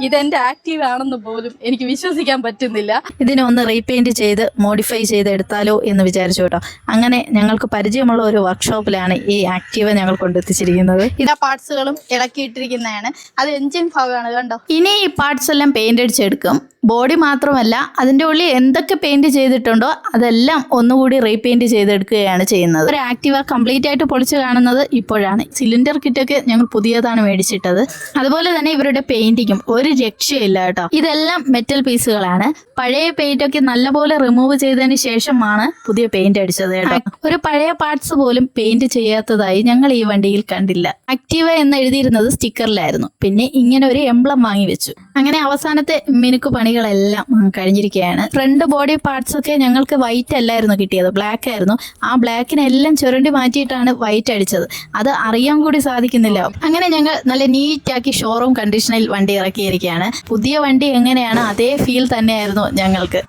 ഇതെന്റെ ആക്റ്റീവ് ആണെന്ന് പോലും എനിക്ക് വിശ്വസിക്കാൻ പറ്റുന്നില്ല. ഇതിനെ ഒന്ന് റീപെയിന്റ് ചെയ്ത് മോഡിഫൈ ചെയ്ത് എടുത്താലോ എന്ന് വിചാരിച്ചു കേട്ടോ. അങ്ങനെ ഞങ്ങൾക്ക് പരിചയമുള്ള ഒരു വർക്ക്ഷോപ്പിലാണ് ഈ ആക്റ്റീവ ഞങ്ങൾ കൊണ്ടെത്തിച്ചിരിക്കുന്നത്. എല്ലാ പാർട്സുകളും ഇളക്കിയിട്ടിരിക്കുന്നതാണ്. അത് എഞ്ചിൻ ഭാഗമാണ് കണ്ടോ. ഇനി ഈ പാർട്സ് എല്ലാം പെയിന്റ് അടിച്ചെടുക്കും. ബോഡി മാത്രമല്ല, അതിൻ്റെ ഉള്ളിൽ എന്തൊക്കെ പെയിന്റ് ചെയ്തിട്ടുണ്ടോ അതെല്ലാം ഒന്നുകൂടി റീപെയിന്റ് ചെയ്തെടുക്കുകയാണ് ചെയ്യുന്നത്. ഒരു ആക്റ്റീവ കംപ്ലീറ്റ് ആയിട്ട് പൊളിച്ച് കാണുന്നത് ഇപ്പോഴാണ്. സിലിണ്ടർ കിറ്റൊക്കെ ഞങ്ങൾ പുതിയതാണ് മേടിച്ചിട്ടത്. അതുപോലെ തന്നെ ഇവരുടെ പെയിന്റിങ്ങും ഒരു രക്ഷയില്ല കേട്ടോ. ഇതെല്ലാം മെറ്റൽ പീസുകളാണ്. പഴയ പെയിന്റ് ഒക്കെ നല്ലപോലെ റിമൂവ് ചെയ്തതിന് ശേഷമാണ് പുതിയ പെയിന്റ് അടിച്ചത് കേട്ടോ. ഒരു പഴയ പാർട്സ് പോലും പെയിന്റ് ചെയ്യാത്തതായി ഞങ്ങൾ ഈ വണ്ടിയിൽ കണ്ടില്ല. ആക്റ്റീവ എന്ന് എഴുതിയിരുന്നത് സ്റ്റിക്കറിലായിരുന്നു. പിന്നെ ഇങ്ങനെ ഒരു എംബ്ലം വാങ്ങി വെച്ചു. അങ്ങനെ അവസാനത്തെ മിനുക്ക് പണികളെല്ലാം കഴിഞ്ഞിരിക്കുകയാണ്. ഫ്രണ്ട് ബോഡി പാർട്സ് ഒക്കെ ഞങ്ങൾക്ക് വൈറ്റ് അല്ലായിരുന്നു കിട്ടിയത്, ബ്ലാക്ക് ആയിരുന്നു. ആ ബ്ലാക്കിനെല്ലാം ചുരണ്ടി മാറ്റിയിട്ടാണ് വൈറ്റ് അടിച്ചത്. അത് അറിയാൻ കൂടി സാധിക്കുന്നില്ല. അങ്ങനെ ഞങ്ങൾ നല്ല നീറ്റാക്കി ഷോറൂം കണ്ടീഷനിൽ വണ്ടി ഇറക്കിയിരിക്കുകയാണ്. പുതിയ വണ്ടി എങ്ങനെയാണ് അതേ ഫീൽ തന്നെയായിരുന്നു ഞങ്ങൾക്ക്.